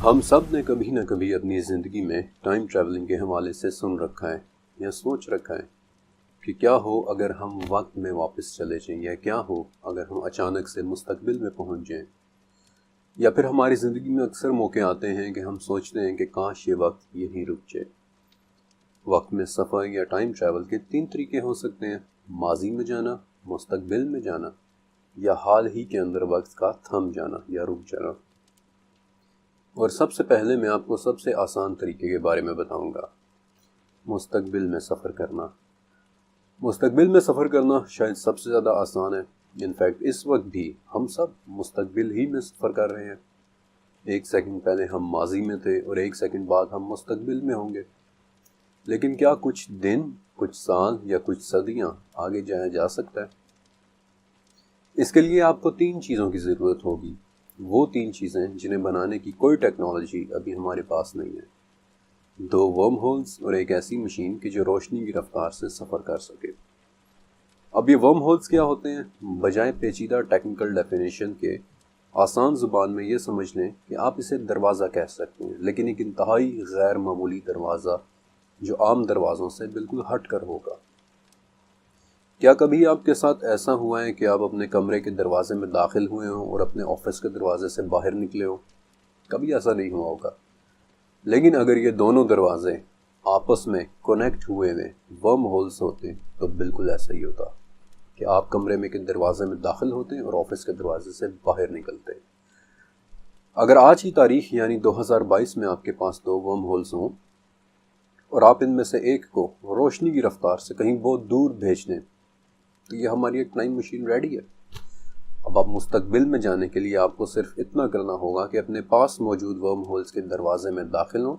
ہم سب نے کبھی نہ کبھی اپنی زندگی میں ٹائم ٹریولنگ کے حوالے سے سن رکھا ہے یا سوچ رکھا ہے کہ کیا ہو اگر ہم وقت میں واپس چلے جائیں، یا کیا ہو اگر ہم اچانک سے مستقبل میں پہنچ جائیں، یا پھر ہماری زندگی میں اکثر موقع آتے ہیں کہ ہم سوچتے ہیں کہ کاش یہ وقت یہیں رک جائے۔ وقت میں سفر یا ٹائم ٹریول کے 3 طریقے ہو سکتے ہیں: ماضی میں جانا، مستقبل میں جانا، یا حال ہی کے اندر وقت کا تھم جانا یا رک جانا۔ اور سب سے پہلے میں آپ کو سب سے آسان طریقے کے بارے میں بتاؤں گا، مستقبل میں سفر کرنا۔ مستقبل میں سفر کرنا شاید سب سے زیادہ آسان ہے۔ انفیکٹ اس وقت بھی ہم سب مستقبل ہی میں سفر کر رہے ہیں۔ 1 سیکنڈ پہلے ہم ماضی میں تھے اور 1 سیکنڈ بعد ہم مستقبل میں ہوں گے۔ لیکن کیا کچھ دن، کچھ سال یا کچھ صدیاں آگے جایا جا سکتا ہے؟ اس کے لیے آپ کو 3 چیزوں کی ضرورت ہوگی، وہ 3 چیزیں جنہیں بنانے کی کوئی ٹیکنالوجی ابھی ہمارے پاس نہیں ہے: 2 ورم ہولز اور ایک ایسی مشین کہ جو روشنی کی رفتار سے سفر کر سکے۔ اب یہ ورم ہولز کیا ہوتے ہیں؟ بجائے پیچیدہ ٹیکنیکل ڈیفینیشن کے آسان زبان میں یہ سمجھ لیں کہ آپ اسے دروازہ کہہ سکتے ہیں، لیکن ایک انتہائی غیر معمولی دروازہ جو عام دروازوں سے بالکل ہٹ کر ہوگا۔ کیا کبھی آپ کے ساتھ ایسا ہوا ہے کہ آپ اپنے کمرے کے دروازے میں داخل ہوئے ہوں اور اپنے آفس کے دروازے سے باہر نکلے ہوں؟ کبھی ایسا نہیں ہوا ہوگا۔ لیکن اگر یہ دونوں دروازے آپس میں کنیکٹ ہوئے ہوئے ورم ہولز ہوتے تو بالکل ایسا ہی ہوتا کہ آپ کمرے میں کے دروازے میں داخل ہوتے اور آفس کے دروازے سے باہر نکلتے۔ اگر آج کی تاریخ یعنی 2022 میں آپ کے پاس 2 ورم ہولز ہوں اور آپ ان میں سے ایک کو روشنی کی رفتار سے کہیں بہت دور بھیج دیں تو یہ ہماری ایک ٹائم مشین ریڈی ہے۔ اب آپ مستقبل میں جانے کے لیے آپ کو صرف اتنا کرنا ہوگا کہ اپنے پاس موجود ورم ہولز کے دروازے میں داخل ہوں،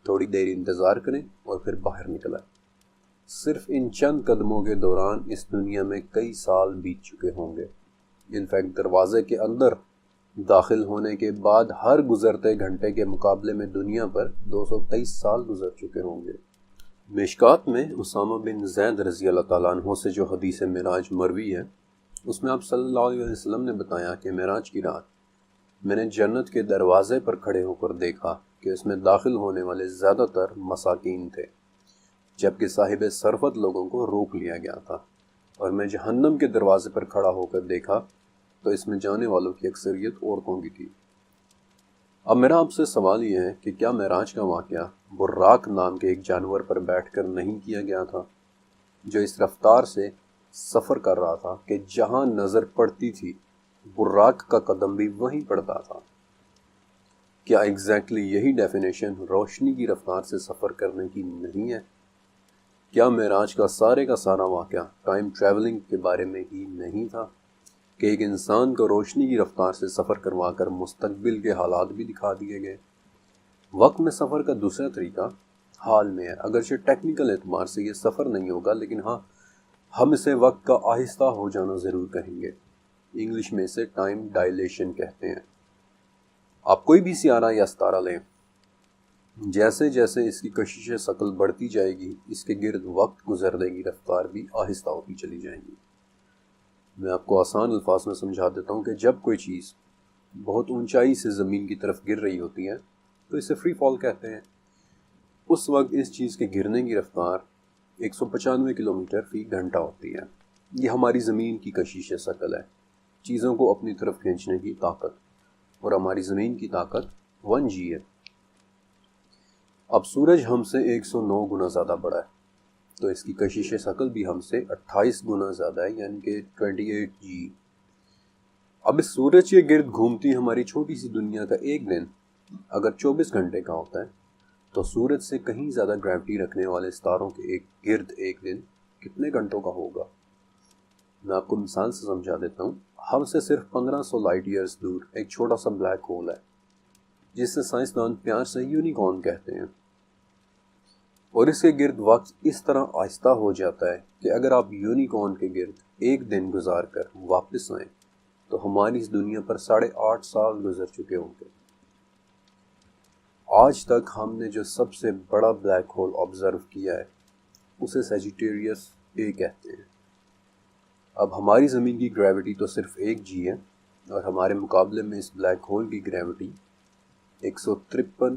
تھوڑی دیر انتظار کریں اور پھر باہر نکل آئیں۔ صرف ان چند قدموں کے دوران اس دنیا میں کئی سال بیت چکے ہوں گے۔ انفیکٹ دروازے کے اندر داخل ہونے کے بعد ہر گزرتے گھنٹے کے مقابلے میں دنیا پر 223 سال گزر چکے ہوں گے۔ مشکات میں اسامہ بن زید رضی اللہ تعالیٰ عنہ سے جو حدیث معراج مروی ہے، اس میں آپ صلی اللہ علیہ وسلم نے بتایا کہ معراج کی رات میں نے جنت کے دروازے پر کھڑے ہو کر دیکھا کہ اس میں داخل ہونے والے زیادہ تر مساکین تھے، جبکہ صاحب ثروت لوگوں کو روک لیا گیا تھا، اور میں جہنم کے دروازے پر کھڑا ہو کر دیکھا تو اس میں جانے والوں کی اکثریت عورتوں کی تھی۔ اب میرا آپ سے سوال یہ ہے کہ کیا معراج کا واقعہ براق نام کے ایک جانور پر بیٹھ کر نہیں کیا گیا تھا، جو اس رفتار سے سفر کر رہا تھا کہ جہاں نظر پڑتی تھی براق کا قدم بھی وہیں پڑتا تھا؟ کیا ایگزیکٹلی یہی ڈیفینیشن روشنی کی رفتار سے سفر کرنے کی نہیں ہے؟ کیا معراج کا سارے کا سارا واقعہ ٹائم ٹریولنگ کے بارے میں ہی نہیں تھا کہ ایک انسان کو روشنی کی رفتار سے سفر کروا کر مستقبل کے حالات بھی دکھا دیے گئے؟ وقت میں سفر کا دوسرا طریقہ حال میں ہے۔ اگرچہ ٹیکنیکل اعتبار سے یہ سفر نہیں ہوگا، لیکن ہاں، ہم اسے وقت کا آہستہ ہو جانا ضرور کہیں گے۔ انگلش میں اسے ٹائم ڈائلیشن کہتے ہیں۔ آپ کوئی بھی سیارہ یا ستارہ لیں، جیسے جیسے اس کی کشش ثقل بڑھتی جائے گی، اس کے گرد وقت گزرنے کی رفتار بھی آہستہ ہوتی چلی جائے گی۔ میں آپ کو آسان الفاظ میں سمجھا دیتا ہوں کہ جب کوئی چیز بہت اونچائی سے زمین کی طرف گر رہی ہوتی ہے تو اسے فری فال کہتے ہیں۔ اس وقت اس چیز کے گرنے کی رفتار 195 کلومیٹر فی گھنٹہ ہوتی ہے۔ یہ ہماری زمین کی کشش ثقل ہے، چیزوں کو اپنی طرف کھینچنے کی طاقت، اور ہماری زمین کی طاقت 1G ہے۔ اب سورج ہم سے 109 گنا زیادہ بڑا ہے، تو اس کی کشش ثقل بھی ہم سے 28 گنا زیادہ ہے، یعنی کہ 28G۔ اب اس سورج کے گرد گھومتی ہماری چھوٹی سی دنیا کا ایک دن اگر 24 گھنٹے کا ہوتا ہے تو سورج سے کہیں زیادہ گریوٹی رکھنے والے ستاروں کے گرد ایک دن کتنے گھنٹوں کا ہوگا؟ میں آپ کو مثال سے سمجھا دیتا ہوں۔ ہم سے صرف 1500 لائٹ ایئرز دور ایک چھوٹا سا بلیک ہول ہے، جسے سائنسدان پیار سے یونیکارن کہتے ہیں، اور اس کے گرد وقت اس طرح آہستہ ہو جاتا ہے کہ اگر آپ یونیکارن کے گرد ایک دن گزار کر واپس آئیں تو ہماری اس دنیا پر 8.5 سال گزر چکے ہوں گے۔ آج تک ہم نے جو سب سے بڑا بلیک ہول آبزرو کیا ہے اسے سیجیٹیریس اے کہتے ہیں۔ اب ہماری زمین کی گریوٹی تو صرف 1G ہے، اور ہمارے مقابلے میں اس بلیک ہول کی گریوٹی 153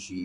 G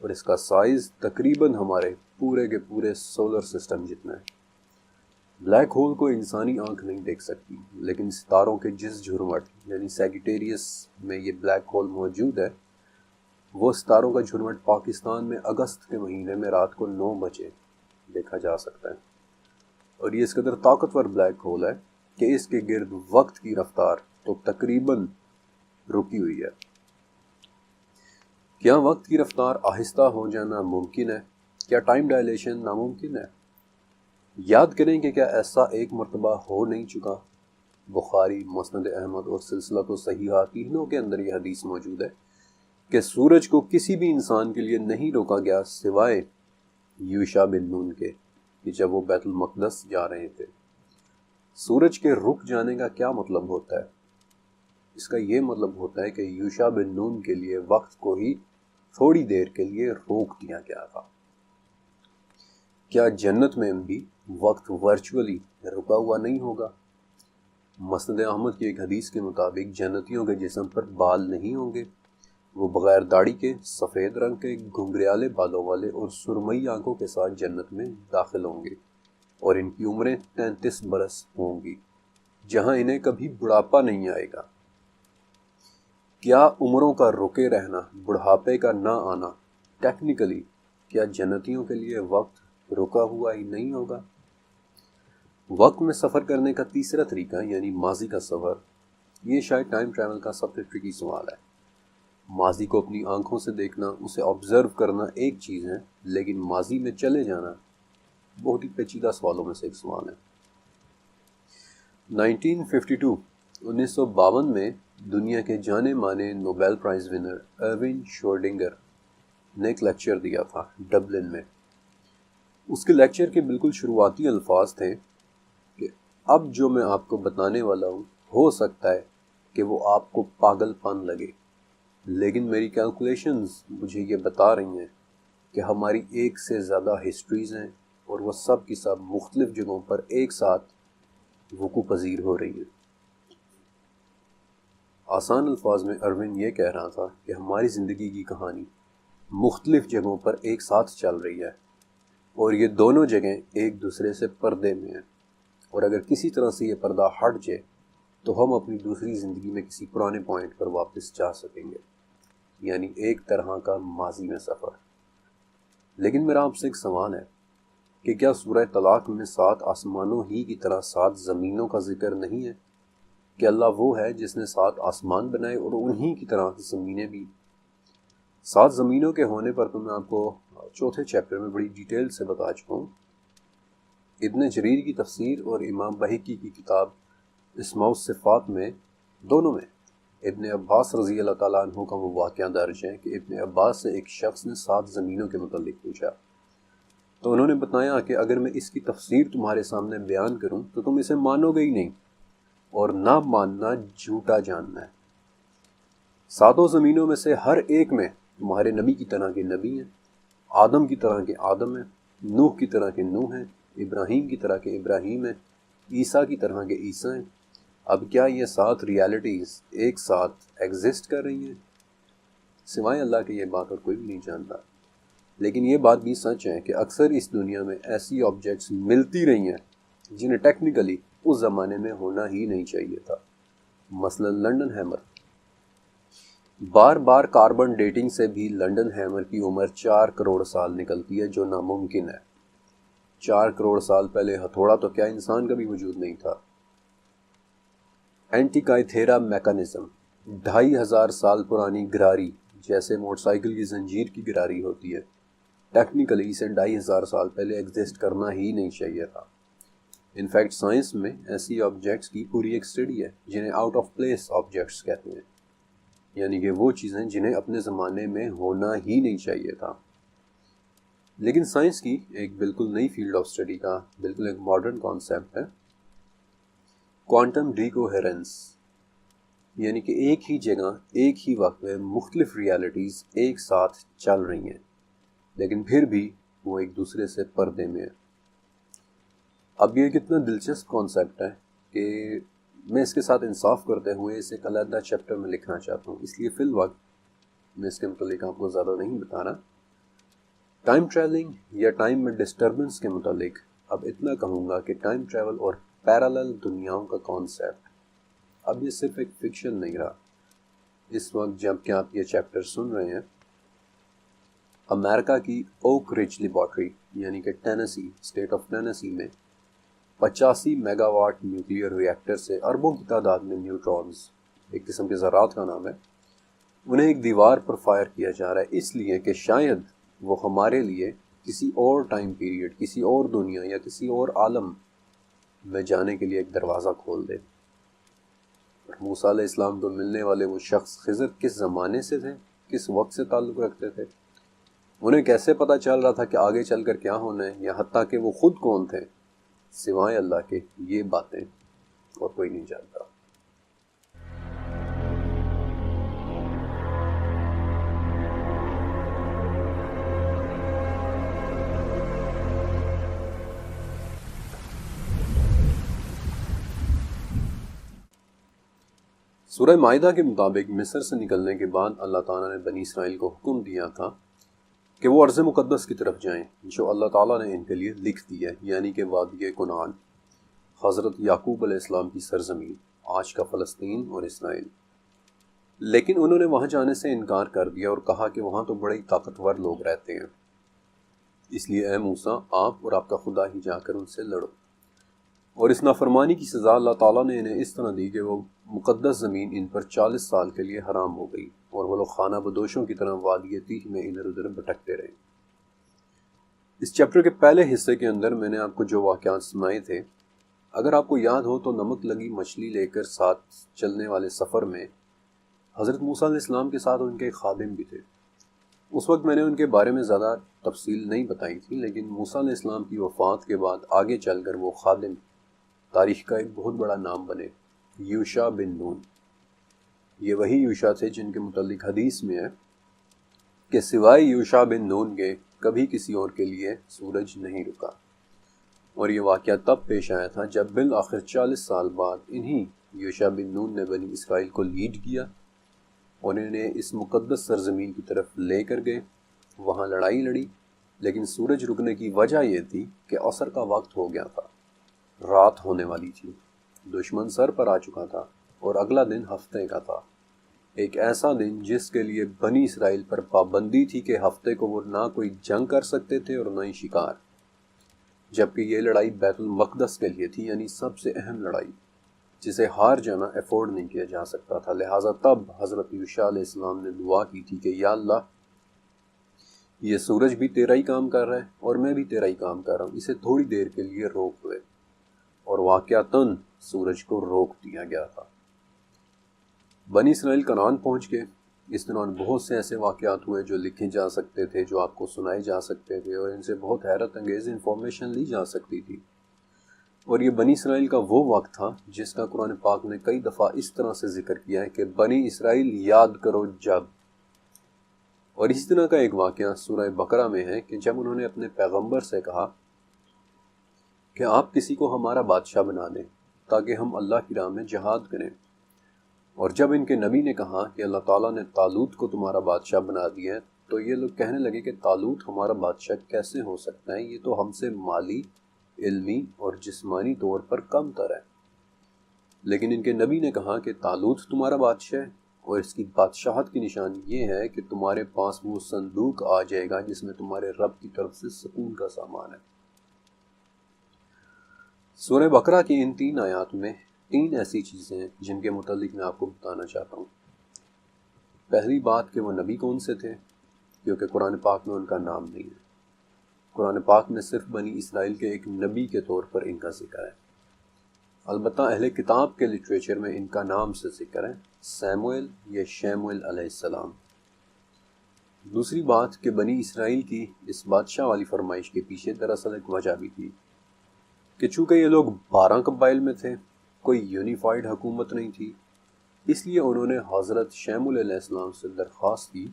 اور اس کا سائز تقریباً ہمارے پورے کے پورے سولر سسٹم جتنا ہے۔ بلیک ہول کو انسانی آنکھ نہیں دیکھ سکتی، لیکن ستاروں کے جس جھرمٹ یعنی سیگیٹیریس میں یہ بلیک ہول موجود ہے، وہ ستاروں کا جھرمٹ پاکستان میں اگست کے مہینے میں رات کو 9 بجے دیکھا جا سکتا ہے، اور یہ اس قدر طاقتور بلیک ہول ہے کہ اس کے گرد وقت کی رفتار تو تقریباً رکی ہوئی ہے۔ کیا وقت کی رفتار آہستہ ہو جانا ممکن ہے؟ کیا ٹائم ڈائلیشن ناممکن ہے؟ یاد کریں کہ کیا ایسا ایک مرتبہ ہو نہیں چکا؟ بخاری، مسند احمد اور سلسلہ صحیحہ تینوں کے اندر یہ حدیث موجود ہے کہ سورج کو کسی بھی انسان کے لیے نہیں روکا گیا سوائے یوشع بن نون کے، کہ جب وہ بیت المقدس جا رہے تھے۔ سورج کے رک جانے کا کیا مطلب ہوتا ہے؟ اس کا یہ مطلب ہوتا ہے کہ یوشع بن نون کے لیے وقت کو ہی تھوڑی دیر کے لیے روک دیا گیا تھا۔ کیا جنت میں بھی وقت ورچولی رکا ہوا نہیں ہوگا؟ مسند احمد کی ایک حدیث کے مطابق جنتیوں کے جسم پر بال نہیں ہوں گے، وہ بغیر داڑھی کے، سفید رنگ کے، گھنگریالے بالوں والے اور سرمئی آنکھوں کے ساتھ جنت میں داخل ہوں گے، اور ان کی عمریں 33 برس ہوں گی، جہاں انہیں کبھی بڑھاپا نہیں آئے گا۔ کیا عمروں کا رکے رہنا، بڑھاپے کا نہ آنا، ٹیکنیکلی کیا جنتیوں کے لیے وقت رکا ہوا ہی نہیں ہوگا؟ وقت میں سفر کرنے کا تیسرا طریقہ یعنی ماضی کا سفر، یہ شاید ٹائم ٹریول کا سب سے ٹرکی سوال ہے۔ ماضی کو اپنی آنکھوں سے دیکھنا، اسے آبزرو کرنا ایک چیز ہے، لیکن ماضی میں چلے جانا بہت ہی پیچیدہ سوالوں میں سے ایک سوال ہے۔ 1952 میں دنیا کے جانے مانے Nobel prize winner Erwin Schrodinger نے ایک لیکچر دیا تھا ڈبلن میں۔ اس کے لیکچر کے بالکل شروعاتی الفاظ تھے کہ اب جو میں آپ کو بتانے والا ہوں ہو سکتا ہے کہ وہ آپ کو پاگل پن لگے، لیکن میری کیلکولیشنز مجھے یہ بتا رہی ہیں کہ ہماری ایک سے زیادہ ہسٹریز ہیں اور وہ سب کی سب مختلف جگہوں پر ایک ساتھ وقوع پذیر ہو رہی ہیں۔ آسان الفاظ میں ارون یہ کہہ رہا تھا کہ ہماری زندگی کی کہانی مختلف جگہوں پر ایک ساتھ چل رہی ہے، اور یہ دونوں جگہیں ایک دوسرے سے پردے میں ہیں، اور اگر کسی طرح سے یہ پردہ ہٹ جائے تو ہم اپنی دوسری زندگی میں کسی پرانے پوائنٹ پر واپس جا سکیں گے، یعنی ایک طرح کا ماضی میں سفر۔ لیکن میرا آپ سے ایک سوال ہے کہ کیا سورہ طلاق میں 7 آسمانوں ہی کی طرح 7 زمینوں کا ذکر نہیں ہے؟ کہ اللہ وہ ہے جس نے 7 آسمان بنائے اور انہی کی طرح زمینیں بھی۔ 7 زمینوں کے ہونے پر تو میں آپ کو چوتھے چیپٹر میں بڑی ڈیٹیل سے بتا چکا ہوں۔ ابن جریر کی تفسیر اور امام بہقی کی کتاب اسماء الصفات میں، دونوں میں ابن عباس رضی اللہ تعالیٰ عنہ کا وہ واقعہ درج ہے کہ ابن عباس سے ایک شخص نے 7 زمینوں کے متعلق پوچھا، تو انہوں نے بتایا کہ اگر میں اس کی تفسیر تمہارے سامنے بیان کروں تو تم اسے مانو گے ہی نہیں، اور نہ ماننا جھوٹا جاننا ہے۔ 7 زمینوں میں سے ہر ایک میں تمہارے نبی کی طرح کے نبی ہیں، آدم کی طرح کے آدم ہیں، نوح کی طرح کے نوح ہیں، ابراہیم کی طرح کے ابراہیم ہیں، عیسیٰ کی طرح کے عیسیٰ ہیں۔ اب کیا یہ 7 ریالٹیز ایک ساتھ ایگزسٹ کر رہی ہیں؟ سوائے اللہ کے یہ بات اور کوئی بھی نہیں جانتا۔ لیکن یہ بات بھی سچ ہے کہ اکثر اس دنیا میں ایسی آبجیکٹس ملتی رہی ہیں جنہیں ٹیکنیکلی اس زمانے میں ہونا ہی نہیں چاہیے تھا، مثلا لنڈن ہیمر۔ بار بار کاربن ڈیٹنگ سے بھی لنڈن ہیمر کی عمر 4 کروڑ سال نکلتی ہے، جو ناممکن ہے۔ 4 کروڑ سال پہلے ہتھوڑا تو کیا انسان کا بھی وجود نہیں تھا۔ اینٹیکائیتھیرا میکانزم، 2500 سال پرانی گراری، جیسے موٹر سائیکل کی زنجیر کی گراری ہوتی ہے، ٹیکنیکلی اسے 2500 سال پہلے ایگزسٹ کرنا ہی نہیں چاہیے تھا۔ انفیکٹ سائنس میں ایسی آبجیکٹس کی پوری ایک اسٹڈی ہے جنہیں آؤٹ آف پلیس آبجیکٹس کہتے ہیں، یعنی کہ وہ چیزیں جنہیں اپنے زمانے میں ہونا ہی نہیں چاہیے تھا۔ لیکن سائنس کی ایک بالکل نئی فیلڈ آف اسٹڈی کا بالکل ایک ماڈرن کانسیپٹ ہے کوانٹم ڈیکوہیرنس، یعنی کہ ایک ہی جگہ ایک ہی وقت میں مختلف ریالٹیز ایک ساتھ چل رہی ہیں، لیکن پھر بھی وہ ایک دوسرے سے پردے میں ہیں۔ اب یہ کتنا دلچسپ کانسیپٹ ہے کہ میں اس کے ساتھ انصاف کرتے ہوئے اسے ایک علیحدہ چیپٹر میں لکھنا چاہتا ہوں، اس لیے فی الوقت میں اس کے متعلق آپ کو زیادہ نہیں بتا رہا۔ ٹائم ٹریولنگ یا ٹائم میں ڈسٹربنس کے متعلق اب اتنا کہوں گا کہ ٹائم ٹریول اور پیرالل دنیاؤں کا کانسیپٹ اب یہ صرف ایک فکشن نہیں رہا۔ اس وقت جب کہ آپ یہ چیپٹر سن رہے ہیں، امریکہ کی اوک رچ لیبارٹری یعنی کہ ٹینیسی، اسٹیٹ آف ٹینیسی میں 85 mega watt nuclear reactor سے اربوں کی تعداد میں نیوٹرونز، ایک قسم کے ذرات کا نام ہے، انہیں ایک دیوار پر فائر کیا جا رہا ہے، اس لیے کہ شاید وہ ہمارے لیے کسی اور ٹائم پیریڈ، کسی اور دنیا یا کسی اور عالم میں جانے کے لیے ایک دروازہ کھول دے۔ موسیٰ علیہ السلام کو ملنے والے وہ شخص خضر کس زمانے سے تھے، کس وقت سے تعلق رکھتے تھے، انہیں کیسے پتہ چل رہا تھا کہ آگے چل کر کیا ہونا ہے، یا حتیٰ کہ وہ خود کون تھے، سوائے اللہ کے یہ باتیں اور کوئی نہیں جانتا۔ سورہ مائدہ کے مطابق مصر سے نکلنے کے بعد اللہ تعالیٰ نے بنی اسرائیل کو حکم دیا تھا کہ وہ ارض مقدس کی طرف جائیں جو اللہ تعالیٰ نے ان کے لیے لکھ دی ہے، یعنی کہ وادی کنعان، حضرت یعقوب علیہ السلام کی سرزمین، آج کا فلسطین اور اسرائیل۔ لیکن انہوں نے وہاں جانے سے انکار کر دیا اور کہا کہ وہاں تو بڑے طاقتور لوگ رہتے ہیں، اس لیے اے موسیٰ آپ اور آپ کا خدا ہی جا کر ان سے لڑو۔ اور اس نافرمانی کی سزا اللہ تعالیٰ نے انہیں اس طرح دی کہ وہ مقدس زمین ان پر 40 سال کے لیے حرام ہو گئی اور وہ لوگ خانہ بدوشوں کی طرح وادی تیہ میں ادھر ادھر بھٹکتے رہے۔ اس چیپٹر کے پہلے حصے کے اندر میں نے آپ کو جو واقعات سنائے تھے، اگر آپ کو یاد ہو تو نمک لگی مچھلی لے کر ساتھ چلنے والے سفر میں حضرت موسیٰ علیہ السلام کے ساتھ ان کے ایک خادم بھی تھے۔ اس وقت میں نے ان کے بارے میں زیادہ تفصیل نہیں بتائی تھی، لیکن موسیٰ علیہ السلام کی وفات کے بعد آگے چل کر وہ خادم تاریخ کا ایک بہت بڑا نام بنے، یوشع بن نون۔ یہ وہی یوشع تھے جن کے متعلق حدیث میں ہے کہ سوائے یوشع بن نون کے کبھی کسی اور کے لیے سورج نہیں رکا۔ اور یہ واقعہ تب پیش آیا تھا جب بالآخر 40 سال بعد انہی یوشع بن نون نے بنی اسرائیل کو لیڈ کیا اور انہیں اس مقدس سرزمین کی طرف لے کر گئے، وہاں لڑائی لڑی، لیکن سورج رکنے کی وجہ یہ تھی کہ عصر کا وقت ہو گیا تھا، رات ہونے والی تھی، دشمن سر پر آ چکا تھا اور اگلا دن ہفتے کا تھا، ایک ایسا دن جس کے لیے بنی اسرائیل پر پابندی تھی کہ ہفتے کو وہ نہ کوئی جنگ کر سکتے تھے اور نہ ہی شکار، جبکہ یہ لڑائی بیت المقدس کے لیے تھی، یعنی سب سے اہم لڑائی جسے ہار جانا افورڈ نہیں کیا جا سکتا تھا۔ لہٰذا تب حضرت یوشع علیہ السلام نے دعا کی تھی کہ یا اللہ، یہ سورج بھی تیرا ہی کام کر رہا ہے اور میں بھی تیرا ہی کام کر رہا ہوں، اسے تھوڑی دیر کے لیے روک دے، اور واقعتاً سورج کو روک دیا گیا تھا۔ بنی اسرائیل کنعان پہنچ گئے۔ اس دوران بہت سے ایسے واقعات ہوئے جو لکھے جا سکتے تھے، جو آپ کو سنائے جا سکتے تھے، اور ان سے بہت حیرت انگیز انفارمیشن لی جا سکتی تھی۔ اور یہ بنی اسرائیل کا وہ وقت تھا جس کا قرآن پاک نے کئی دفعہ اس طرح سے ذکر کیا ہے کہ بنی اسرائیل یاد کرو جب۔ اور اسی طرح کا ایک واقعہ سورہ بقرہ میں ہے کہ جب انہوں نے اپنے پیغمبر سے کہا کہ آپ کسی کو ہمارا بادشاہ بنا دیں تاکہ ہم اللہ کی راہ میں جہاد کریں، اور جب ان کے نبی نے کہا کہ اللہ تعالیٰ نے طالوت کو تمہارا بادشاہ بنا دیا ہے، تو یہ لوگ کہنے لگے کہ طالوت ہمارا بادشاہ کیسے ہو سکتا ہے، یہ تو ہم سے مالی، علمی اور جسمانی طور پر کم تر ہے۔ لیکن ان کے نبی نے کہا کہ طالوت تمہارا بادشاہ ہے، اور اس کی بادشاہت کی نشانی یہ ہے کہ تمہارے پاس وہ صندوق آ جائے گا جس میں تمہارے رب کی طرف سے سکون کا سامان ہے۔ سورہ بقرہ کی ان 3 آیات میں 3 ایسی چیزیں ہیں جن کے متعلق میں آپ کو بتانا چاہتا ہوں۔ پہلی بات کہ وہ نبی کون سے تھے، کیونکہ قرآن پاک میں ان کا نام نہیں ہے۔ قرآن پاک میں صرف بنی اسرائیل کے ایک نبی کے طور پر ان کا ذکر ہے۔ البتہ اہل کتاب کے لٹریچر میں ان کا نام سے ذکر ہے، سیموئیل یا شیموئیل علیہ السلام۔ دوسری بات کہ بنی اسرائیل کی اس بادشاہ والی فرمائش کے پیچھے دراصل ایک وجہ بھی تھی کہ چونکہ یہ لوگ 12 قبائل میں تھے، کوئی یونیفائڈ حکومت نہیں تھی، اس لیے انہوں نے حضرت شیموئیل علیہ السلام سے درخواست کی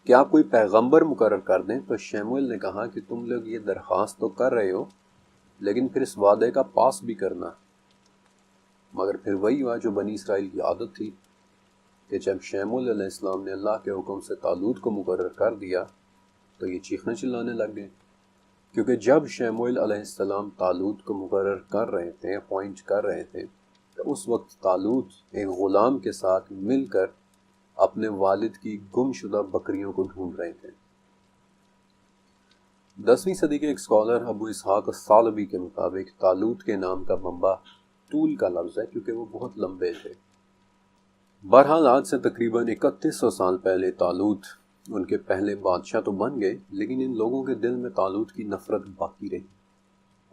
کہ آپ کوئی پیغمبر مقرر کر دیں۔ تو شیموئیل نے کہا کہ تم لوگ یہ درخواست تو کر رہے ہو، لیکن پھر اس وعدے کا پاس بھی کرنا مگر پھر وہی ہوا جو بنی اسرائیل کی عادت تھی کہ جب شموئیل علیہ السلام نے اللہ کے حکم سے طالوت کو مقرر کر دیا تو یہ چیخنے چلانے لگ گئے، کیونکہ جب شموئیل علیہ السلام طالوت کو مقرر کر رہے تھے، اپوائنٹ کر رہے تھے، تو اس وقت طالوت ایک غلام کے ساتھ مل کر اپنے والد کی گم شدہ بکریوں کو ڈھونڈ رہے تھے۔ 10ویں صدی کے ایک اسکالر ابو اسحاق الثعلبی کے مطابق طالوت کے نام کا منبع طول کا لفظ ہے، کیونکہ وہ بہت لمبے تھے۔ بہرحال آج سے تقریباً 3100 سال پہلے طالوت ان کے پہلے بادشاہ تو بن گئے، لیکن ان لوگوں کے دل میں طالوت کی نفرت باقی رہی،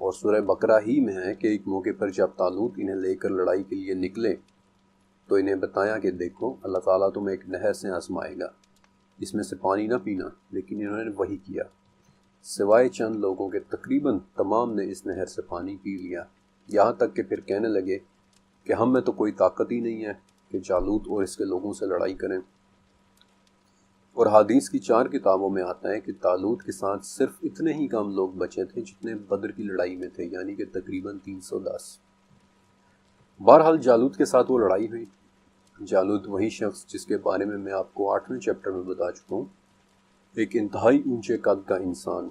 اور سورہ بقرہ ہی میں ہے کہ ایک موقع پر جب طالوت انہیں لے کر لڑائی کے لیے نکلے تو انہیں بتایا کہ دیکھو اللہ تعالیٰ تمہیں ایک نہر سے آزمائے گا، اس میں سے پانی نہ پینا، لیکن انہوں نے وہی کیا، سوائے چند لوگوں کے تقریباً تمام نے اس نہر سے پانی پی لیا، یہاں تک کہ پھر کہنے لگے کہ ہم میں تو کوئی طاقت ہی نہیں ہے کہ جالوت اور اس کے لوگوں سے لڑائی کریں۔ اور حدیث کی 4 کتابوں میں آتا ہے کہ طالوت کے ساتھ صرف اتنے ہی کم لوگ بچے تھے جتنے بدر کی لڑائی میں تھے، یعنی کہ تقریباً 310۔ بہرحال جالوت کے ساتھ وہ لڑائی ہوئی۔ جالوت وہی شخص جس کے بارے میں آپ کو 8ویں چیپٹر میں بتا چکا ہوں، ایک انتہائی اونچے قد کا انسان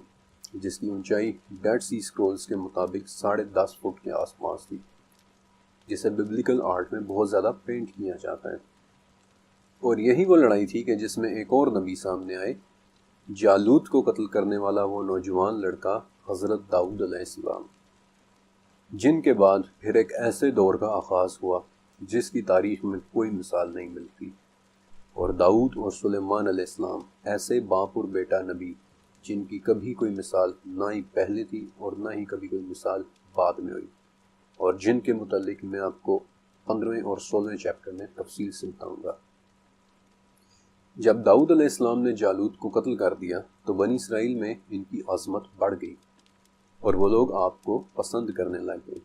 جس کی اونچائی ڈیڈ سی اسکرولز کے مطابق 10.5 فٹ کے آس پاس تھی، جسے ببلیکل آرٹ میں بہت زیادہ پینٹ کیا جاتا ہے۔ اور یہی وہ لڑائی تھی کہ جس میں ایک اور نبی سامنے آئے، جالوت کو قتل کرنے والا وہ نوجوان لڑکا حضرت داؤد علیہ السلام، جن کے بعد پھر ایک ایسے دور کا آغاز ہوا جس کی تاریخ میں کوئی مثال نہیں ملتی۔ اور داؤد اور سلیمان علیہ السلام ایسے باپ اور بیٹا نبی جن کی کبھی کوئی مثال نہ ہی پہلے تھی اور نہ ہی کبھی کوئی مثال بعد میں ہوئی، اور جن کے متعلق میں آپ کو 15ویں اور 16ویں چیپٹر میں تفصیل سے بتاؤں گا۔ جب داؤد علیہ السلام نے جالوت کو قتل کر دیا تو بنی اسرائیل میں ان کی عظمت بڑھ گئی اور وہ لوگ آپ کو پسند کرنے لگ گئے۔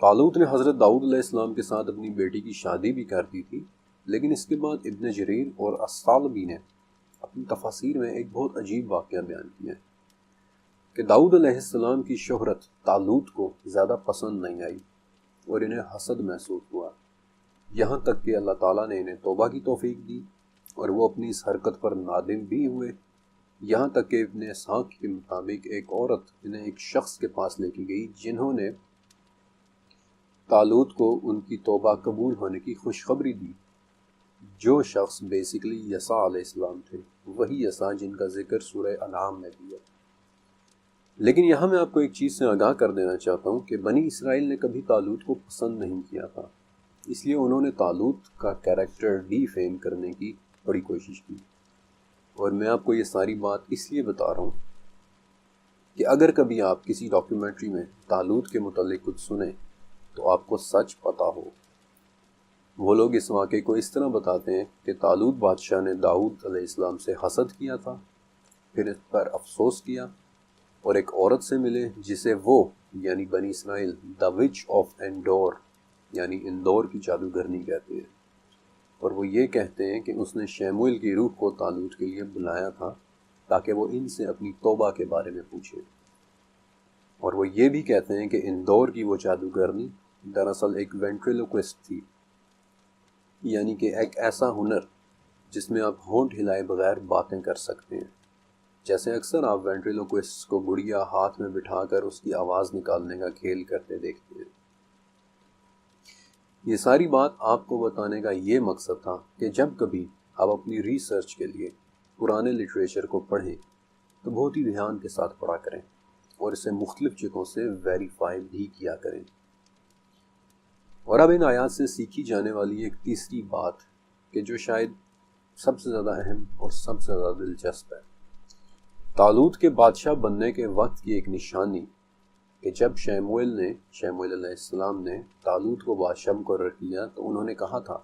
طالوت نے حضرت داؤد علیہ السلام کے ساتھ اپنی بیٹی کی شادی بھی کر دی تھی، لیکن اس کے بعد ابن جریر اور الثعلبی نے اپنی تفاسیر میں ایک بہت عجیب واقعہ بیان کیا ہے کہ داؤد علیہ السلام کی شہرت طالوت کو زیادہ پسند نہیں آئی اور انہیں حسد محسوس ہوا، یہاں تک کہ اللہ تعالیٰ نے انہیں توبہ کی توفیق دی اور وہ اپنی اس حرکت پر نادم بھی ہوئے، یہاں تک کہ ابن اسحاق کے مطابق ایک عورت انہیں ایک شخص کے پاس لے کے گئی جنہوں نے طالوت کو ان کی توبہ قبول ہونے کی خوشخبری دی، جو شخص بیسیکلی یسع علیہ السلام تھے، وہی یسع جن کا ذکر سورہ انعام میں بھی ہے۔ لیکن یہاں میں آپ کو ایک چیز سے آگاہ کر دینا چاہتا ہوں کہ بنی اسرائیل نے کبھی طالوت کو پسند نہیں کیا تھا، اس لیے انہوں نے طالوت کا کیریکٹر ڈی فیم کرنے کی بڑی کوشش کی۔ اور میں آپ کو یہ ساری بات اس لیے بتا رہا ہوں کہ اگر کبھی آپ کسی ڈاکیومنٹری میں طالوت کے متعلق کچھ سنیں تو آپ کو سچ پتا ہو۔ وہ لوگ اس واقعے کو اس طرح بتاتے ہیں کہ طالوت بادشاہ نے داؤد علیہ السلام سے حسد کیا تھا، پھر اس پر افسوس کیا اور ایک عورت سے ملے جسے وہ یعنی بنی اسرائیل دا وچ آف انڈور یعنی اندور کی جادوگرنی کہتے ہیں، اور وہ یہ کہتے ہیں کہ اس نے شموئیل کی روح کو طالوت کے لیے بلایا تھا تاکہ وہ ان سے اپنی توبہ کے بارے میں پوچھے۔ اور وہ یہ بھی کہتے ہیں کہ اندور کی وہ جادوگرنی دراصل ایک وینٹریلوکوسٹ تھی، یعنی کہ ایک ایسا ہنر جس میں آپ ہونٹ ہلائے بغیر باتیں کر سکتے ہیں، جیسے اکثر آپ وینٹریلوکوسٹ کو گڑیا ہاتھ میں بٹھا کر اس کی آواز نکالنے کا کھیل کرتے دیکھتے ہیں۔ یہ ساری بات آپ کو بتانے کا یہ مقصد تھا کہ جب کبھی آپ اپنی ریسرچ کے لیے پرانے لٹریچر کو پڑھیں تو بہت ہی دھیان کے ساتھ پڑھا کریں اور اسے مختلف جگہوں سے ویریفائی بھی کیا کریں۔ اور اب ان آیات سے سیکھی جانے والی ایک تیسری بات کہ جو شاید سب سے زیادہ اہم اور سب سے زیادہ دلچسپ ہے، طالوت کے بادشاہ بننے کے وقت کی ایک نشانی کہ جب شموئیل علیہ السلام نے طالوت کو بادشاہ مقرر کیا تو انہوں نے کہا تھا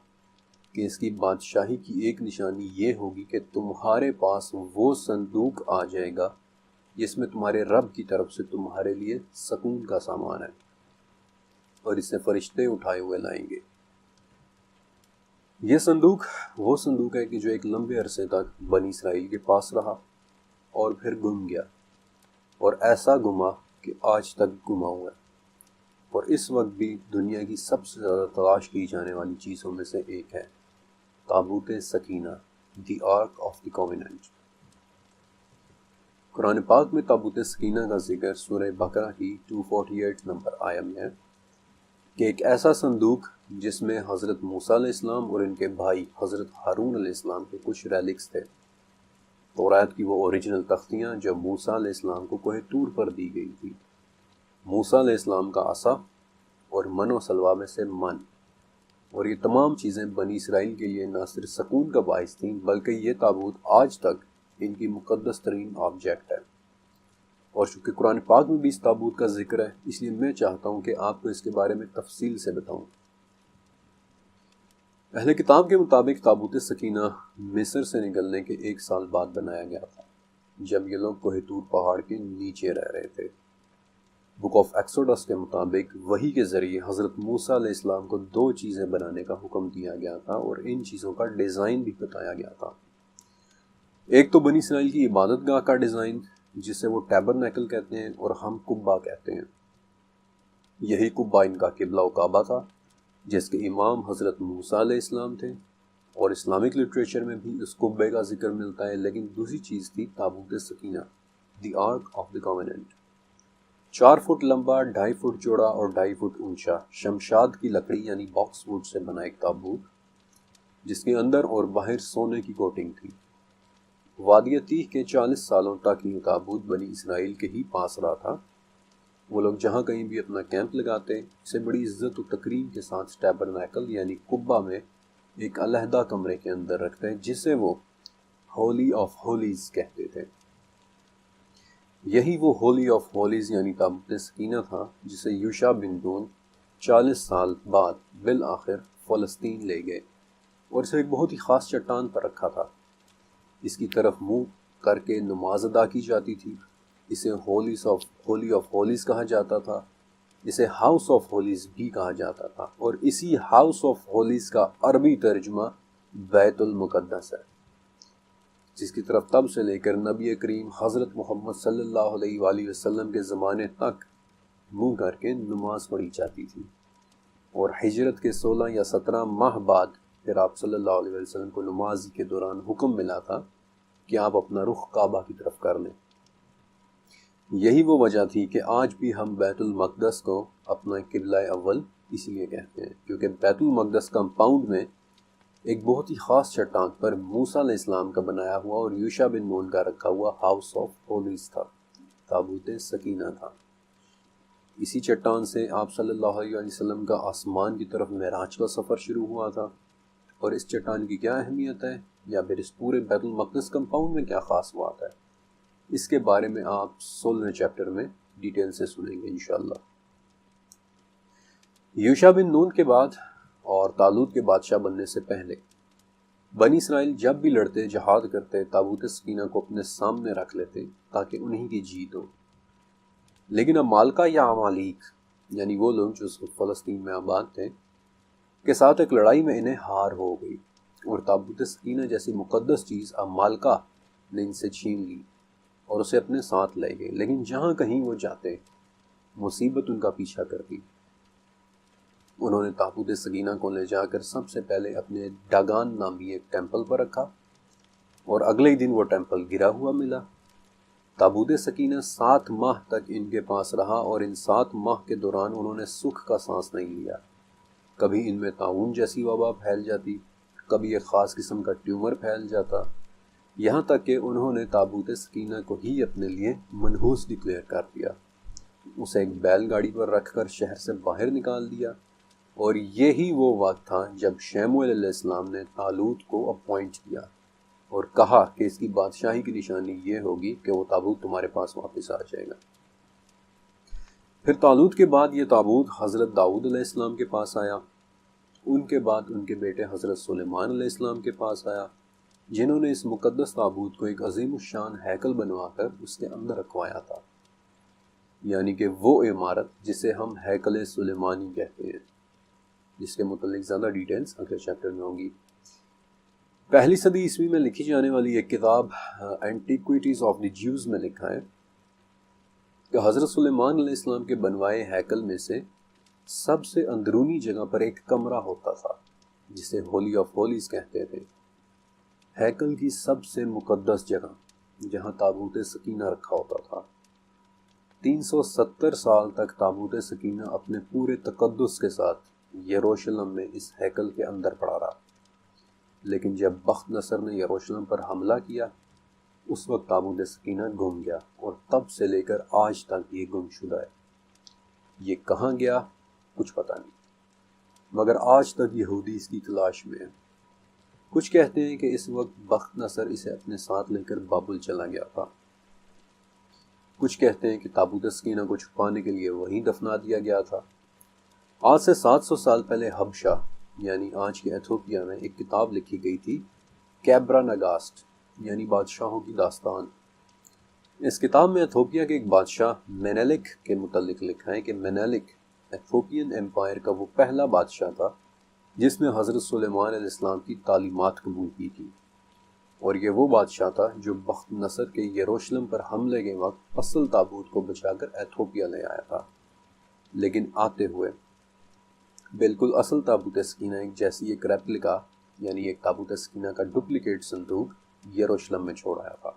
کہ اس کی بادشاہی کی ایک نشانی یہ ہوگی کہ تمہارے پاس وہ صندوق آ جائے گا جس میں تمہارے رب کی طرف سے تمہارے لیے سکون کا سامان ہے اور اسے فرشتے اٹھائے ہوئے لائیں گے۔ یہ صندوق وہ صندوق ہے کہ جو ایک لمبے عرصے تک بنی اسرائیل کے پاس رہا اور پھر گم گیا، اور ایسا گما کہ آج تک گما ہوا ہے۔ اور اس وقت بھی دنیا کی سب سے زیادہ تلاش کی جانے والی چیزوں میں سے ایک ہے تابوت سکینہ، the ark of the covenant. قرآن پاک میں تابوت سکینہ کا ذکر سورہ بقرہ کی 248 نمبر آیہ میں ہے کہ ایک ایسا صندوق جس میں حضرت موسیٰ علیہ السلام اور ان کے بھائی حضرت ہارون علیہ السلام کے کچھ ریلکس تھے، تورات کی وہ اوریجنل تختیاں جو موسیٰ علیہ السلام کو کوہ طور پر دی گئی تھی، موسیٰ علیہ السلام کا عصا اور من و سلوہ میں سے من، اور یہ تمام چیزیں بنی اسرائیل کے لیے نہ صرف سکون کا باعث تھیں بلکہ یہ تابوت آج تک ان کی مقدس ترین آبجیکٹ ہے۔ اور چونکہ قرآن پاک میں بھی اس تابوت کا ذکر ہے، اس لیے میں چاہتا ہوں کہ آپ کو اس کے بارے میں تفصیل سے بتاؤں۔ اہل کتاب کے مطابق تابوت سکینہ مصر سے نکلنے کے 1 سال بعد بنایا گیا تھا، جب یہ لوگ کوہ طور پہاڑ کے نیچے رہ رہے تھے۔ بک آف ایکسوڈس کے مطابق وحی کے ذریعے حضرت موسیٰ علیہ السلام کو 2 چیزیں بنانے کا حکم دیا گیا تھا اور ان چیزوں کا ڈیزائن بھی بتایا گیا تھا۔ ایک تو بنی اسرائیل کی عبادت گاہ کا ڈیزائن جسے وہ ٹیبرنیکل کہتے ہیں اور ہم قبہ کہتے ہیں۔ یہی قبہ ان کا قبلہ و کعبہ تھا جس کے امام حضرت موسیٰ علیہ السلام تھے، اور اسلامک لٹریچر میں بھی اس قبے کا ذکر ملتا ہے۔ لیکن دوسری چیز تھی تابوت سکینہ، the ark of the covenant. 4 foot لمبا، 2.5 فٹ چوڑا اور 2.5 فٹ اونچا شمشاد کی لکڑی یعنی باکس ووڈ سے بنا ایک تابوت جس کے اندر اور باہر سونے کی کوٹنگ تھی۔ وادی تیہ کے 40 سالوں تک یہ تابوت بنی اسرائیل کے ہی پاس رہا تھا۔ وہ لوگ جہاں کہیں بھی اپنا کیمپ لگاتے اسے بڑی عزت و تکریم کے ساتھ ٹیبرنیکل یعنی قبہ میں ایک علیحدہ کمرے کے اندر رکھتے جسے وہ ہولی آف ہولیز کہتے تھے۔ یہی وہ ہولی آف ہولیز یعنی تابوت سکینہ تھا جسے یوشع بن نون 40 سال بعد بالآخر فلسطین لے گئے اور اسے ایک بہت ہی خاص چٹان پر رکھا تھا۔ اس کی طرف منہ کر کے نماز ادا کی جاتی تھی۔ اسے ہولی آف ہولیز کہا جاتا تھا، اسے ہاؤس آف ہولیز بھی کہا جاتا تھا، اور اسی ہاؤس آف ہولیز کا عربی ترجمہ بیت المقدس ہے، جس کی طرف تب سے لے کر نبی کریم حضرت محمد صلی اللہ علیہ وآلہ وسلم کے زمانے تک منہ کر کے نماز پڑھی جاتی تھی۔ اور ہجرت کے 16 یا 17 ماہ بعد پھر آپ صلی اللہ علیہ وسلم کو نماز کے دوران حکم ملا تھا کہ آپ اپنا رخ کعبہ کی طرف کر لیں۔ یہی وہ وجہ تھی کہ آج بھی ہم بیت المقدس کو اپنا قبلہ اول اسی لیے کہتے ہیں، کیونکہ بیت المقدس کمپاؤنڈ میں ایک بہت ہی خاص چٹان پر موسیٰ علیہ السلام کا بنایا ہوا اور یوشع بن نون کا رکھا ہوا ہاؤس آف ہولیز تھا، تابوت سکینہ تھا۔ اسی چٹان سے آپ صلی اللہ علیہ وسلم کا آسمان کی طرف معراج کا سفر شروع ہوا تھا۔ اور اس چٹان کی کیا اہمیت ہے یا پھر اس پورے بیت المقدس کمپاؤنڈ میں کیا خاص بات ہے، اس کے بارے میں آپ 16ویں چیپٹر میں ڈیٹیل سے سنیں گے انشاءاللہ۔ یوشع بن نون کے بعد اور طالوت کے بادشاہ بننے سے پہلے بنی اسرائیل جب بھی لڑتے جہاد کرتے تابوت سکینہ کو اپنے سامنے رکھ لیتے تاکہ انہی کی جیت ہو۔ لیکن عمالقہ یا عمالیق یعنی وہ لوگ جو فلسطین میں آباد تھے کے ساتھ ایک لڑائی میں انہیں ہار ہو گئی اور تابوت سکینہ جیسی مقدس چیز عمالقہ نے ان سے چھین لی اور اسے اپنے ساتھ لے گئے۔ لیکن جہاں کہیں وہ جاتے مصیبت ان کا پیچھا کرتی۔ انہوں نے تابوت سکینہ کو لے جا کر سب سے پہلے اپنے ڈاگان نامی ایک ٹیمپل پر رکھا اور اگلے ہی دن وہ ٹیمپل گرا ہوا ملا۔ تابوت سکینہ 7 ماہ تک ان کے پاس رہا اور ان 7 ماہ کے دوران انہوں نے سکھ کا سانس نہیں لیا۔ کبھی ان میں طاعون جیسی وبا پھیل جاتی، کبھی ایک خاص قسم کا ٹیومر پھیل جاتا، یہاں تک کہ انہوں نے تابوت سکینہ کو ہی اپنے لیے منحوس ڈکلیئر کر دیا، اسے ایک بیل گاڑی پر رکھ کر شہر سے باہر نکال دیا۔ اور یہی وہ وقت تھا جب شموئیل علیہ السلام نے طالوت کو اپوائنٹ کیا اور کہا کہ اس کی بادشاہی کی نشانی یہ ہوگی کہ وہ تابوت تمہارے پاس واپس آ جائے گا۔ پھر طالوت کے بعد یہ تابوت حضرت داؤد علیہ السلام کے پاس آیا، ان کے بعد ان کے بیٹے حضرت سلیمان علیہ السلام کے پاس آیا، جنہوں نے اس مقدس تابوت کو ایک عظیم الشان ہیکل بنوا کر اس کے اندر رکھوایا تھا، یعنی کہ وہ عمارت جسے ہم ہیکل سلیمانی کہتے ہیں، جس کے متعلق زیادہ ڈیٹیلز اگلے چیپٹر میں ہوں گی۔ 1 صدی عیسوی میں لکھی جانے والی ایک کتاب اینٹیکویٹیز آف دی جیوز میں لکھا ہے کہ حضرت سلیمان علیہ السلام کے بنوائے ہیکل میں سے سب سے اندرونی جگہ پر ایک کمرہ ہوتا تھا جسے ہولی آف ہولیز کہتے تھے، ہیکل کی سب سے مقدس جگہ جہاں تابوت سکینہ رکھا ہوتا تھا۔ 370 سال تک تابوت سکینہ اپنے پورے تقدس کے ساتھ یروشلم میں اس ہیکل کے اندر پڑا رہا، لیکن جب بخت نصر نے یروشلم پر حملہ کیا اس وقت تابوت سکینہ گم گیا، اور تب سے لے کر آج تک یہ گم شدہ ہے۔ یہ کہاں گیا کچھ پتہ نہیں، مگر آج تک یہودی اس کی تلاش میں ہیں۔ کچھ کہتے ہیں کہ اس وقت بخت نصر اسے اپنے ساتھ لے کر بابل چلا گیا تھا، کچھ کہتے ہیں کہ تابوت سکینہ کو چھپانے کے لیے وہیں دفنا دیا گیا تھا۔ آج سے 700 سال پہلے حبشہ یعنی آج کے ایتھوپیا میں ایک کتاب لکھی گئی تھی، کیبرا نگاسٹ یعنی بادشاہوں کی داستان۔ اس کتاب میں ایتھوپیا کے ایک بادشاہ مینیلک کے متعلق لکھا ہے کہ مینیلک ایتھوپین ایمپائر کا وہ پہلا بادشاہ تھا جس نے حضرت سلیمان علیہ السلام کی تعلیمات قبول کی تھی، اور یہ وہ بادشاہ تھا جو بخت نصر کے یروشلم پر حملے کے وقت اصل تابوت کو بچا کر ایتھوپیا لے آیا تھا، لیکن آتے ہوئے بالکل اصل تابوت سکینہ ایک جیسی ایک ریپلکا یعنی ایک تابوت سکینہ کا ڈپلیکیٹ صندوق یروشلم میں چھوڑ آیا تھا۔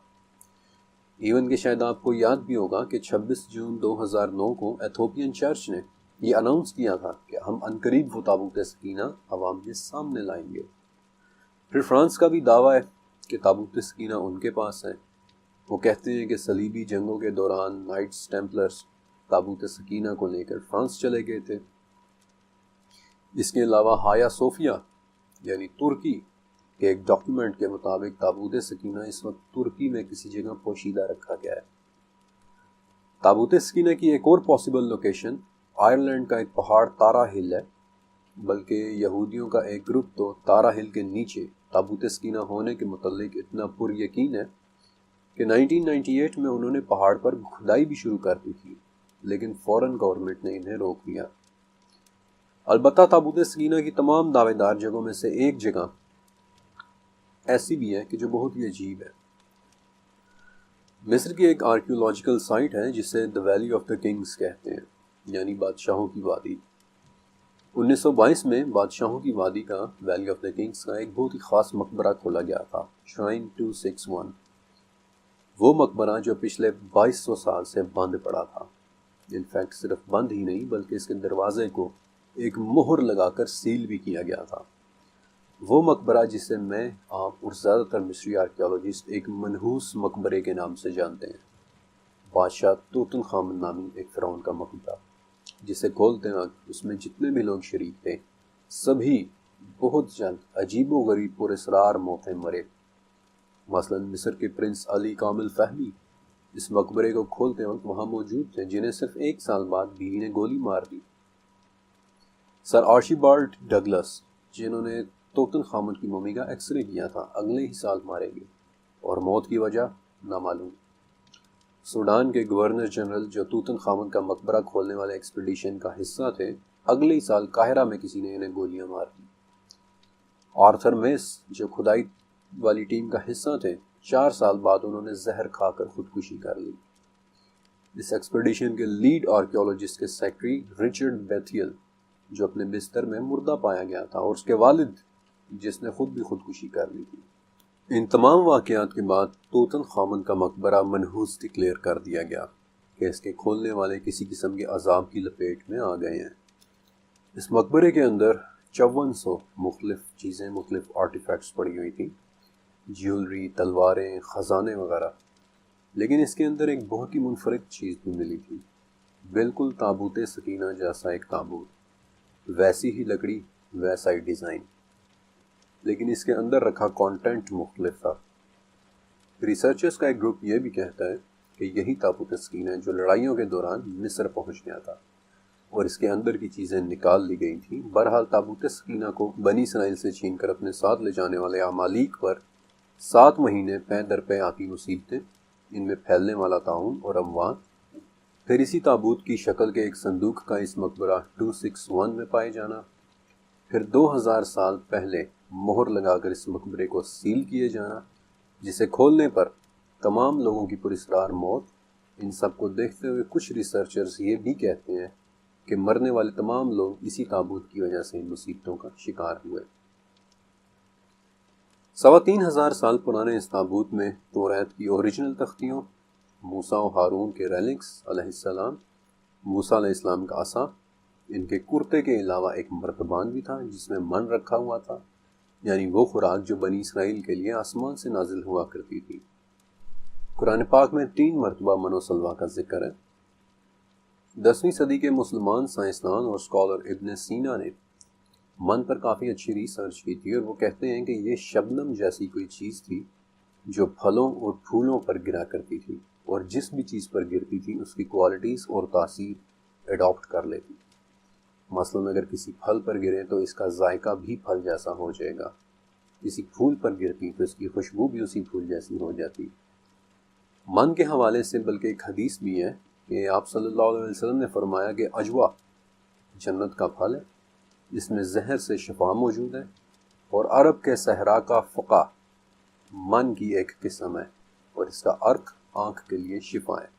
ایون کہ شاید آپ کو یاد بھی ہوگا کہ 26 جون 2009 کو ایتھوپین چرچ نے یہ اناؤنس کیا تھا کہ ہم عنقریب وہ تابوت سکینہ عوام کے سامنے لائیں گے۔ پھر فرانس کا بھی دعویٰ ہے کہ تابوت سکینہ ان کے پاس ہے۔ وہ کہتے ہیں کہ صلیبی جنگوں کے دوران نائٹس ٹیمپلرز تابوت سکینہ کو لے کر فرانس چلے گئے تھے۔ اس کے علاوہ ہایا صوفیہ یعنی ترکی کے ایک ڈاکیومنٹ کے مطابق تابوت سکینہ اس وقت ترکی میں کسی جگہ پوشیدہ رکھا گیا ہے۔ تابوت سکینہ کی ایک اور پاسبل لوکیشن آئرلینڈ کا ایک پہاڑ تارا ہل ہے، بلکہ یہودیوں کا ایک گروپ تو تارا ہل کے نیچے تابوت سکینہ ہونے کے متعلق اتنا پر یقین ہے کہ 1998 میں انہوں نے پہاڑ پر کھدائی بھی شروع کر دی تھی، لیکن فوراً گورنمنٹ نے انہیں روک دیا۔ البتہ تابوت سکینہ کی تمام دعوے دار جگہوں میں سے ایک جگہ ایسی بھی ہے کہ جو بہت ہی عجیب ہے۔ مصر کی ایک آرکیولوجیکل سائٹ ہے جسے دی ویلی آف دا کنگز کہتے ہیں، یعنی بادشاہوں کی وادی۔ 1922 میں بادشاہوں کی وادی کا ویلی آف دا کنگز کا ایک بہت ہی خاص مقبرہ کھولا گیا تھا، شرائن 261۔ وہ مقبرہ جو پچھلے 2200 سال سے بند پڑا تھا، انفیکٹ صرف بند ہی نہیں بلکہ اس کے دروازے کو ایک مہر لگا کر سیل بھی کیا گیا تھا۔ وہ مقبرہ جسے میں آپ اور زیادہ تر مصری آرکیولوجسٹ ایک منحوس مقبرے کے نام سے جانتے ہیں، بادشاہ توتن خامن نامی ایک فرعون کا مقبرہ، جسے کھولتے وقت اس میں جتنے بھی لوگ شریک تھے سبھی بہت جلد عجیب و غریب پر اسرار موتیں مرے۔ مثلا مصر کے پرنس علی کامل فہمی اس مقبرے کو کھولتے وقت وہاں موجود تھے، جنہیں صرف 1 سال بعد بیوی نے گولی مار دی۔ سر آرشیبالڈ ڈگلس جنہوں نے توتن خامن کی مومی کا ایکس رے کیا تھا اگلے ہی سال مارے گئے، اور موت کی وجہ نامعلوم۔ سوڈان کے گورنر جنرل جو توتن خامن کا مقبرہ کھولنے والے ایکسپیڈیشن کا حصہ تھے، اگلے ہی سال قاہرہ میں کسی نے انہیں گولیاں مار دی۔ آرتھر میس جو کھدائی والی ٹیم کا حصہ تھے، 4 سال بعد انہوں نے زہر کھا کر خودکشی کر لی۔ اس ایکسپیڈیشن کے لیڈ آرکیولوجسٹ کے سیکٹری رچرڈ بیتھیل جو اپنے بستر میں مردہ پایا گیا تھا، اور اس کے والد جس نے خود بھی خودکشی کر لی تھی۔ ان تمام واقعات کے بعد توتن خامن کا مقبرہ منحوس ڈکلیئر کر دیا گیا کہ اس کے کھولنے والے کسی قسم کے عذاب کی لپیٹ میں آ گئے ہیں۔ اس مقبرے کے اندر 5400 مختلف چیزیں، مختلف آرٹیفیکٹس پڑی ہوئی تھیں، جیولری، تلواریں، خزانے وغیرہ، لیکن اس کے اندر ایک بہت ہی منفرد چیز بھی ملی تھی، بالکل تابوت سکینہ جیسا ایک تابوت، ویسی ہی لکڑی، ویسا ہی ڈیزائن، لیکن اس کے اندر رکھا کانٹینٹ مختلف تھا۔ ریسرچرز کا ایک گروپ یہ بھی کہتا ہے کہ یہی تابوت سکینہ ہے جو لڑائیوں کے دوران مصر پہنچ گیا تھا اور اس کے اندر کی چیزیں نکال لی گئی تھیں۔ بہرحال تابوت سکینہ کو بنی اسرائیل سے چھین کر اپنے ساتھ لے جانے والے عمالیق پر 7 مہینے پے در پے آتی مصیبتیں، ان میں پھیلنے والا طاعون اور اموات، پھر اسی تابوت کی شکل کے ایک صندوق کا اس مقبرہ 261 میں پائے جانا، پھر 2000 سال پہلے مہر لگا کر اس مقبرے کو سیل کیے جانا، جسے کھولنے پر تمام لوگوں کی پراسرار موت۔ ان سب کو دیکھتے ہوئے کچھ ریسرچرز یہ بھی کہتے ہیں کہ مرنے والے تمام لوگ اسی تابوت کی وجہ سے ان مصیبتوں کا شکار ہوئے۔ 3500 سال پرانے اس تابوت میں توریت کی اوریجنل تختیوں، موسیٰ و ہارون کے ریلکس علیہ السلام، موسیٰ علیہ السلام کا عصا، ان کے کرتے کے علاوہ ایک مرتبان بھی تھا جس میں من رکھا ہوا تھا، یعنی وہ خوراک جو بنی اسرائیل کے لیے آسمان سے نازل ہوا کرتی تھی۔ قرآن پاک میں 3 مرتبہ من و سلویٰ کا ذکر ہے۔ 10ویں صدی کے مسلمان سائنسدان اور اسکالر ابن سینا نے من پر کافی اچھی ریسرچ کی تھی، اور وہ کہتے ہیں کہ یہ شبنم جیسی کوئی چیز تھی جو پھلوں اور پھولوں پر گرا کرتی تھی، اور جس بھی چیز پر گرتی تھی اس کی کوالٹیز اور تاثیر اڈاپٹ کر لیتی۔ مثلاً اگر کسی پھل پر گرے تو اس کا ذائقہ بھی پھل جیسا ہو جائے گا، کسی پھول پر گرتی تو اس کی خوشبو بھی اسی پھول جیسی ہو جاتی۔ من کے حوالے سے بلکہ ایک حدیث بھی ہے کہ آپ صلی اللہ علیہ وسلم نے فرمایا کہ اجوا جنت کا پھل ہے، اس میں زہر سے شفا موجود ہے، اور عرب کے صحرا کا فقا من کی ایک قسم ہے، اور اس کا عرق آنکھ کے لیے شفا ہے۔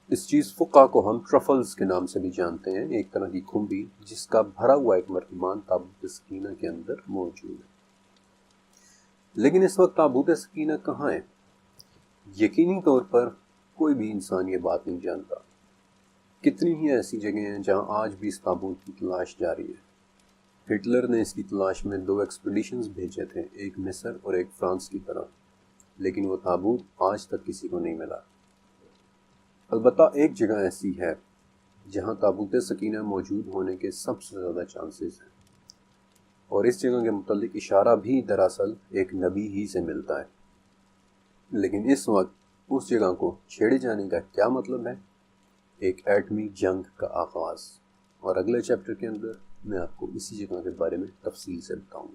اس چیز فقا کو ہم ٹرفلز کے نام سے بھی جانتے ہیں، ایک طرح کی کھمبی جس کا بھرا ہوا ایک مرتبان تابوت سکینہ کے اندر موجود ہے۔ لیکن اس وقت تابوت سکینہ کہاں ہے؟ یقینی طور پر کوئی بھی انسان یہ بات نہیں جانتا۔ کتنی ہی ایسی جگہیں ہیں جہاں آج بھی اس تابوت کی تلاش جاری ہے۔ ہٹلر نے اس کی تلاش میں 2 ایکسپیڈیشنز بھیجے تھے، ایک مصر اور ایک فرانس کی طرف، لیکن وہ تابوت آج تک کسی کو نہیں ملا۔ البتہ ایک جگہ ایسی ہے جہاں تابوت سکینہ موجود ہونے کے سب سے زیادہ چانسز ہیں، اور اس جگہ کے متعلق اشارہ بھی دراصل ایک نبی ہی سے ملتا ہے۔ لیکن اس وقت اس جگہ کو چھیڑے جانے کا کیا مطلب ہے؟ ایک ایٹمی جنگ کا آغاز، اور اگلے چیپٹر کے اندر میں آپ کو اسی جگہ کے بارے میں تفصیل سے بتاؤں گا۔